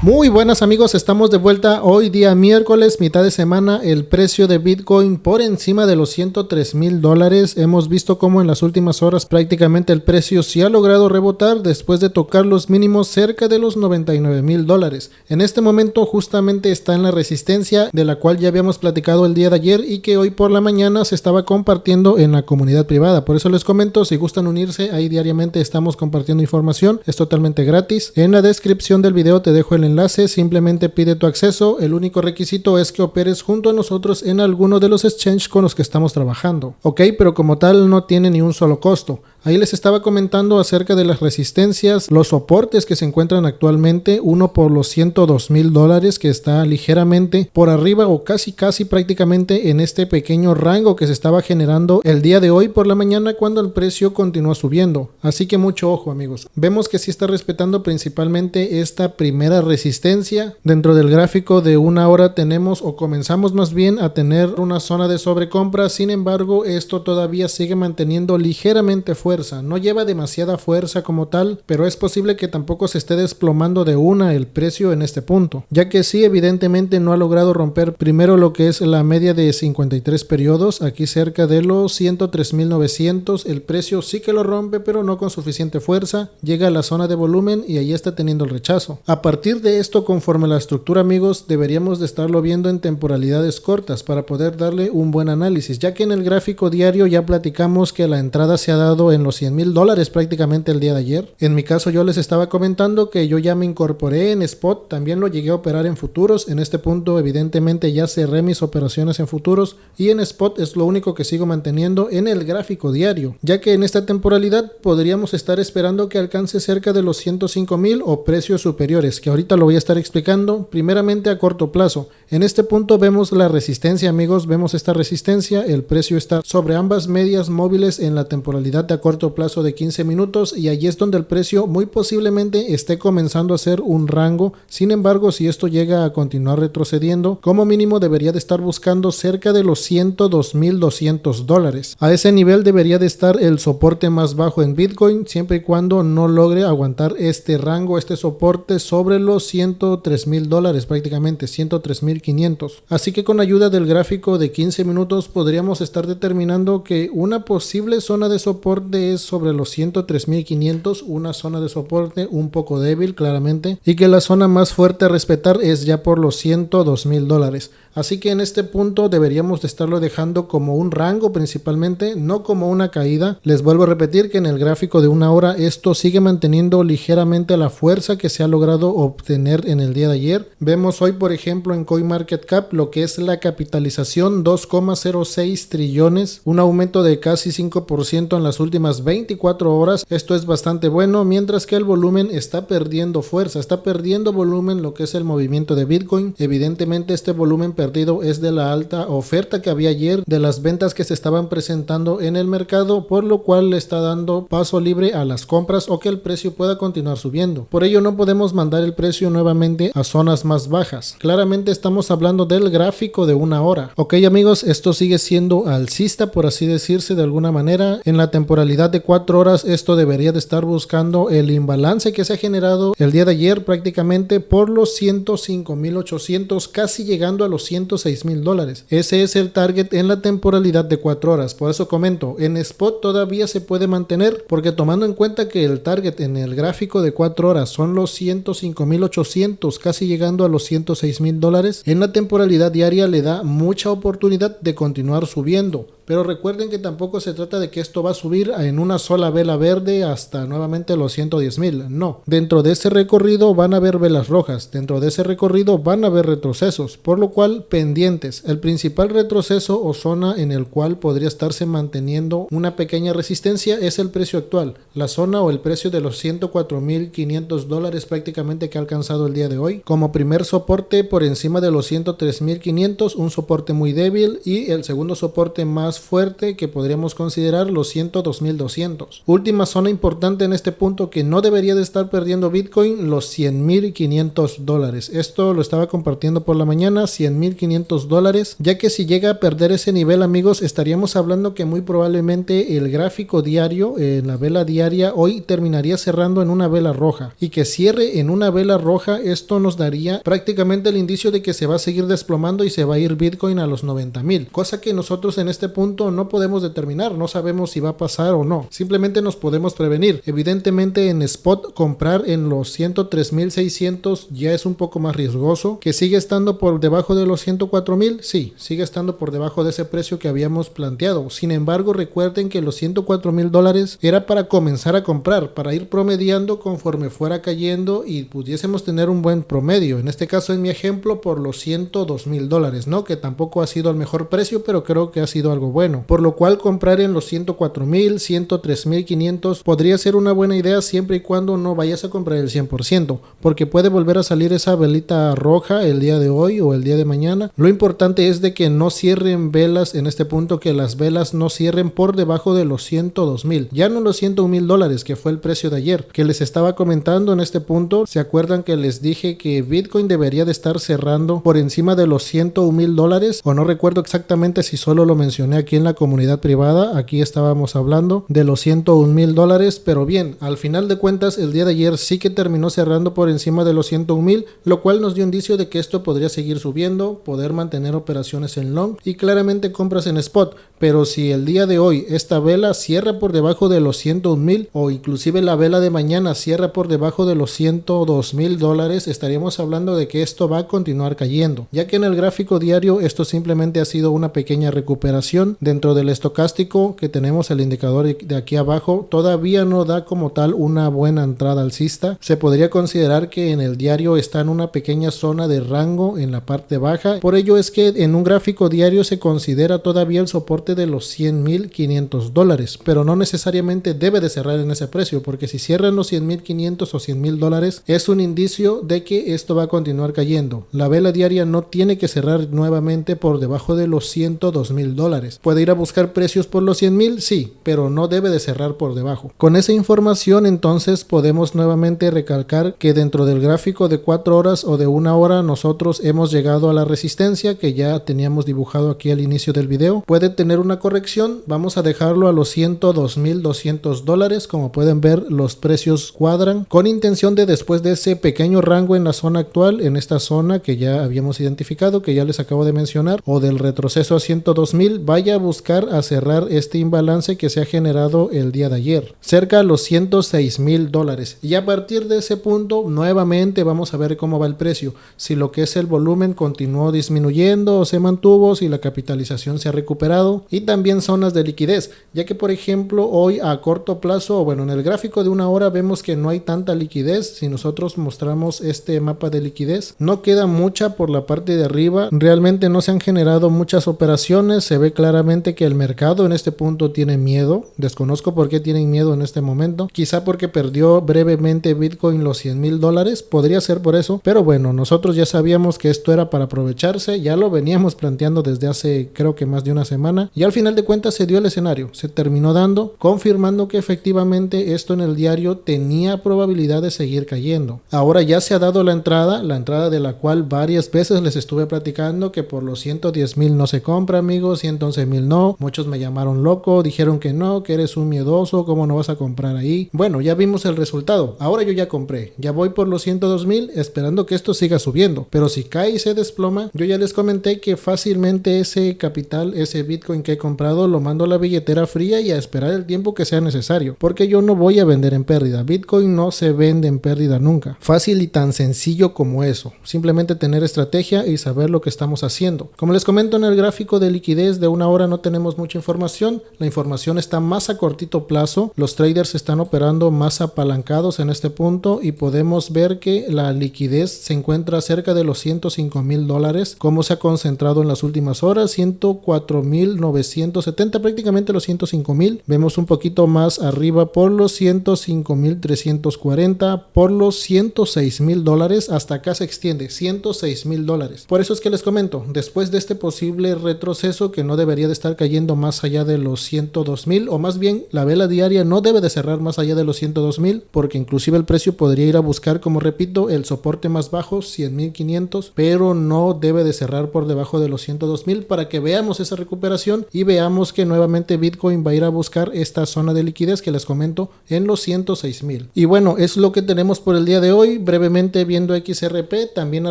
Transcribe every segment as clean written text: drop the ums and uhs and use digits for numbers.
Muy buenas amigos, estamos de vuelta hoy día miércoles, mitad de semana. El precio de Bitcoin por encima de los $103,000. Hemos visto cómo en las últimas horas prácticamente el precio sí ha logrado rebotar después de tocar los mínimos cerca de los $99,000. En este momento justamente está en la resistencia de la cual ya habíamos platicado el día de ayer y que hoy por la mañana se estaba compartiendo en la comunidad privada. Por eso les comento, si gustan unirse, ahí diariamente estamos compartiendo información, es totalmente gratis. En la descripción del video te dejo el enlace, simplemente pide tu acceso. El único requisito es que operes junto a nosotros en alguno de los exchanges con los que estamos trabajando. Ok, pero como tal no tiene ni un solo costo. Ahí les estaba comentando acerca de las resistencias, los soportes que se encuentran actualmente, uno por los $102,000 que está ligeramente por arriba o casi prácticamente en este pequeño rango que se estaba generando el día de hoy por la mañana cuando el precio continúa subiendo. Así que mucho ojo amigos. Vemos que sí está respetando principalmente esta primera resistencia. Dentro del gráfico de una hora tenemos o comenzamos más bien a tener una zona de sobrecompra. Sin embargo, esto todavía sigue manteniendo ligeramente fuerza. No lleva demasiada fuerza como tal, pero es posible que tampoco se esté desplomando de una el precio en este punto, ya que sí evidentemente no ha logrado romper primero lo que es la media de 53 periodos, aquí cerca de los 103,900. El precio sí que lo rompe, pero no con suficiente fuerza, llega a la zona de volumen y ahí está teniendo el rechazo. A partir de esto, conforme la estructura amigos, deberíamos de estarlo viendo en temporalidades cortas para poder darle un buen análisis, ya que en el gráfico diario ya platicamos que la entrada se ha dado en los $100,000 prácticamente el día de ayer. En mi caso yo les estaba comentando que yo ya me incorporé en spot, también lo llegué a operar en futuros. En este punto evidentemente ya cerré mis operaciones en futuros y en spot es lo único que sigo manteniendo en el gráfico diario, ya que en esta temporalidad podríamos estar esperando que alcance cerca de los 105,000 o precios superiores, que ahorita lo voy a estar explicando. Primeramente a corto plazo, en este punto vemos la resistencia amigos, vemos esta resistencia, el precio está sobre ambas medias móviles en la temporalidad de a corto plazo de 15 minutos y allí es donde el precio muy posiblemente esté comenzando a hacer un rango. Sin embargo, si esto llega a continuar retrocediendo, como mínimo debería de estar buscando cerca de los $102,200. A ese nivel debería de estar el soporte más bajo en Bitcoin, siempre y cuando no logre aguantar este rango, este soporte sobre los $103,000, prácticamente $103,500. Así que con ayuda del gráfico de 15 minutos podríamos estar determinando que una posible zona de soporte es sobre los 103,500, una zona de soporte un poco débil claramente, y que la zona más fuerte a respetar es ya por los $102,000. Así que en este punto deberíamos de estarlo dejando como un rango principalmente, no como una caída. Les vuelvo a repetir que en el gráfico de una hora esto sigue manteniendo ligeramente la fuerza que se ha logrado obtener en el día de ayer. Vemos hoy por ejemplo en CoinMarketCap lo que es la capitalización, 2,06 trillones, un aumento de casi 5% en las últimas 24 horas. Esto es bastante bueno, mientras que el volumen está perdiendo fuerza, está perdiendo volumen lo que es el movimiento de Bitcoin. Evidentemente este volumen perdido es de la alta oferta que había ayer, de las ventas que se estaban presentando en el mercado, por lo cual le está dando paso libre a las compras o que el precio pueda continuar subiendo. Por ello no podemos mandar el precio nuevamente a zonas más bajas. Claramente estamos hablando del gráfico de una hora. Ok amigos, esto sigue siendo alcista por así decirse de alguna manera. En la temporalidad de 4 horas esto debería de estar buscando el imbalance que se ha generado el día de ayer prácticamente por los 105,800, casi llegando a los $106,000. Ese es el target en la temporalidad de 4 horas. Por eso comento, en spot todavía se puede mantener, porque tomando en cuenta que el target en el gráfico de 4 horas son los 105,800, casi llegando a los $106,000, en la temporalidad diaria le da mucha oportunidad de continuar subiendo. Pero recuerden que tampoco se trata de que esto va a subir en una sola vela verde hasta nuevamente los 110,000. No, dentro de ese recorrido van a haber velas rojas, dentro de ese recorrido van a haber retrocesos, por lo cual pendientes. El principal retroceso o zona en el cual podría estarse manteniendo una pequeña resistencia es el precio actual, la zona o el precio de los $104,500 prácticamente que ha alcanzado el día de hoy. Como primer soporte por encima de los 103,500, un soporte muy débil, y el segundo soporte más más fuerte que podríamos considerar los 102.200. Última zona importante en este punto que no debería de estar perdiendo Bitcoin, los $100.500. Esto lo estaba compartiendo por la mañana, $100.500, ya que si llega a perder ese nivel, amigos, estaríamos hablando que muy probablemente el gráfico diario, la vela diaria, hoy terminaría cerrando en una vela roja, y que cierre en una vela roja, esto nos daría prácticamente el indicio de que se va a seguir desplomando y se va a ir Bitcoin a los 90.000, cosa que nosotros en este punto no podemos determinar, no sabemos si va a pasar o no, simplemente nos podemos prevenir. Evidentemente en spot comprar en los 103.600 ya es un poco más riesgoso. Que sigue estando por debajo de los 104.000, sí, sigue estando por debajo de ese precio que habíamos planteado. Sin embargo, recuerden que los $104.000 era para comenzar a comprar, para ir promediando conforme fuera cayendo y pudiésemos tener un buen promedio. En este caso, en mi ejemplo, por los $102.000, ¿no? Que tampoco ha sido el mejor precio, pero creo que ha sido algo bueno. Por lo cual comprar en los 104.000, 103.500 podría ser una buena idea siempre y cuando no vayas a comprar el 100%, porque puede volver a salir esa velita roja el día de hoy o el día de mañana. Lo importante es de que no cierren velas en este punto, que las velas no cierren por debajo de los 102.000, ya no los $101.000 que fue el precio de ayer, que les estaba comentando en este punto. ¿Se acuerdan que les dije que Bitcoin debería de estar cerrando por encima de los $101.000? O no recuerdo exactamente si solo lo mencioné aquí en la comunidad privada. Aquí estábamos hablando de los $101.000, pero bien, al final de cuentas el día de ayer sí que terminó cerrando por encima de los 101.000, lo cual nos dio indicio de que esto podría seguir subiendo, poder mantener operaciones en long y claramente compras en spot. Pero si el día de hoy esta vela cierra por debajo de los 101.000 o inclusive la vela de mañana cierra por debajo de los $102.000, estaríamos hablando de que esto va a continuar cayendo, ya que en el gráfico diario esto simplemente ha sido una pequeña recuperación. Dentro del estocástico que tenemos el indicador de aquí abajo, todavía no da como tal una buena entrada alcista. Se podría considerar que en el diario está en una pequeña zona de rango en la parte baja. Por ello es que en un gráfico diario se considera todavía el soporte de los $100.500, pero no necesariamente debe de cerrar en ese precio, porque si cierran los $100.500 o $100.000 es un indicio de que esto va a continuar cayendo. La vela diaria no tiene que cerrar nuevamente por debajo de los $102.000. Puede ir a buscar precios por los 100.000, sí, pero no debe de cerrar por debajo. Con esa información entonces podemos nuevamente recalcar que dentro del gráfico de 4 horas o de 1 hora nosotros hemos llegado a la resistencia que ya teníamos dibujado aquí al inicio del video. Puede tener una corrección, vamos a dejarlo a los $102.200. Como pueden ver, los precios cuadran, con intención de después de ese pequeño rango en la zona actual, en esta zona que ya habíamos identificado, que ya les acabo de mencionar, o del retroceso a 102.000, vaya a buscar a cerrar este imbalance que se ha generado el día de ayer, cerca a los $106.000. Y a partir de ese punto nuevamente vamos a ver cómo va el precio, si lo que es el volumen continuó disminuyendo o se mantuvo, si la capitalización se ha recuperado, y también zonas de liquidez, ya que por ejemplo hoy a corto plazo, o bueno, en el gráfico de 1 hora vemos que no hay tanta liquidez. Si nosotros mostramos este mapa de liquidez, no queda mucha por la parte de arriba, realmente no se han generado muchas operaciones. Se ve claramente que el mercado en este punto tiene miedo, desconozco por qué tienen miedo en este momento, quizá porque perdió brevemente Bitcoin los $100.000, podría ser por eso, pero bueno, nosotros ya sabíamos que esto era para aprovecharse, ya lo veníamos planteando desde hace creo que más de una semana, y al final de cuentas se dio el escenario, se terminó dando, confirmando que efectivamente esto en el diario tenía probabilidad de seguir cayendo. Ahora ya se ha dado la entrada de la cual varias veces les estuve platicando, que por los 110.000 no se compra, amigos, 111.000 no, muchos me llamaron loco, dijeron que no, que eres un miedoso, cómo no vas a comprar ahí. Bueno, ya vimos el resultado, ahora yo ya compré, ya voy por los 102.000 esperando que esto siga subiendo, pero si cae y se desploma, yo ya les comenté que fácilmente ese capital, ese Bitcoin que he comprado, lo mando a la billetera fría y a esperar el tiempo que sea necesario, porque yo no voy a vender en pérdida. Bitcoin no se vende en pérdida nunca. Fácil y tan sencillo como eso, simplemente tener estrategia y saber lo que estamos haciendo. Como les comento, en el gráfico de liquidez de 1 hora no tenemos mucha información, la información está más a cortito plazo, los traders están operando más apalancados en este punto y podemos ver que la liquidez se encuentra cerca de los $105.000, como se ha concentrado en las últimas horas, 104.970, prácticamente los 105.000, vemos un poquito más arriba por los 105.340, por los $106.000, hasta acá se extiende, $106.000. Por eso es que les comento, después de este posible retroceso que no debería de estar cayendo más allá de los 102,000, o más bien la vela diaria no debe de cerrar más allá de los 102,000, porque inclusive el precio podría ir a buscar, como repito, el soporte más bajo, 100,500, pero no debe de cerrar por debajo de los 102,000 para que veamos esa recuperación y veamos que nuevamente Bitcoin va a ir a buscar esta zona de liquidez que les comento en los 106,000. Y bueno, es lo que tenemos por el día de hoy. Brevemente viendo XRP, también ha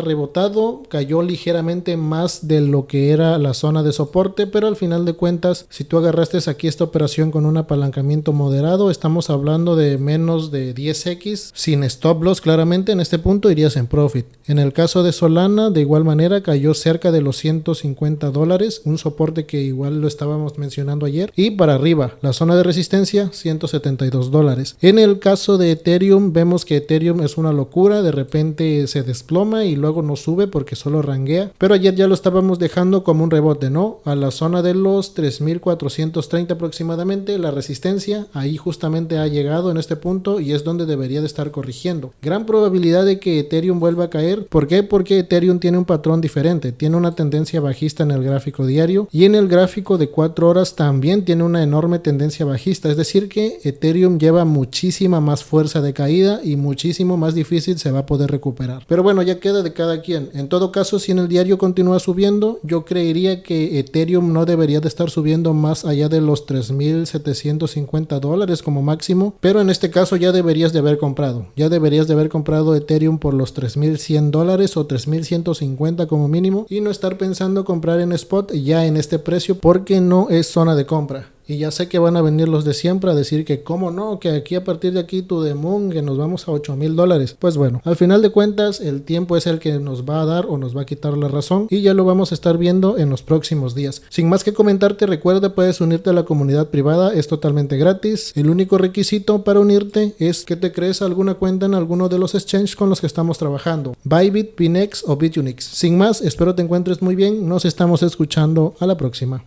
rebotado, cayó ligeramente más de lo que era la zona de soporte, pero al final de cuentas, si tú agarraste aquí esta operación con un apalancamiento moderado, estamos hablando de menos de 10x, sin stop loss claramente, en este punto irías en profit. En el caso de Solana, de igual manera, cayó cerca de los $150, un soporte que igual lo estábamos mencionando ayer, y para arriba, la zona de resistencia, $172. En el caso de Ethereum, vemos que Ethereum es una locura, de repente se desploma y luego no sube porque solo ranguea, pero ayer ya lo estábamos dejando como un rebote, ¿no? A la zona de los 3,430 aproximadamente, la resistencia, ahí justamente ha llegado en este punto y es donde debería de estar corrigiendo. Gran probabilidad de que Ethereum vuelva a caer. ¿Por qué? Porque Ethereum tiene un patrón diferente, tiene una tendencia bajista en el gráfico diario y en el gráfico de 4 horas también tiene una enorme tendencia bajista, es decir que Ethereum lleva muchísima más fuerza de caída y muchísimo más difícil se va a poder recuperar. Pero bueno, ya queda de cada quien. En todo caso, si en el diario continúa subiendo, yo creería que Ethereum no debería de estar subiendo más allá de los $3,750 como máximo, pero en este caso ya deberías de haber comprado. Ya deberías de haber comprado Ethereum por los $3,100 o $3,150 como mínimo y no estar pensando comprar en spot ya en este precio porque no es zona de compra. Y ya sé que van a venir los de siempre a decir que cómo no, que aquí a partir de aquí to the moon, que nos vamos a $8,000. Pues bueno, al final de cuentas el tiempo es el que nos va a dar o nos va a quitar la razón y ya lo vamos a estar viendo en los próximos días. Sin más que comentarte, recuerda, puedes unirte a la comunidad privada, es totalmente gratis. El único requisito para unirte es que te crees alguna cuenta en alguno de los exchanges con los que estamos trabajando, Bybit, Binex o Bitunix. Sin más, espero te encuentres muy bien, nos estamos escuchando a la próxima.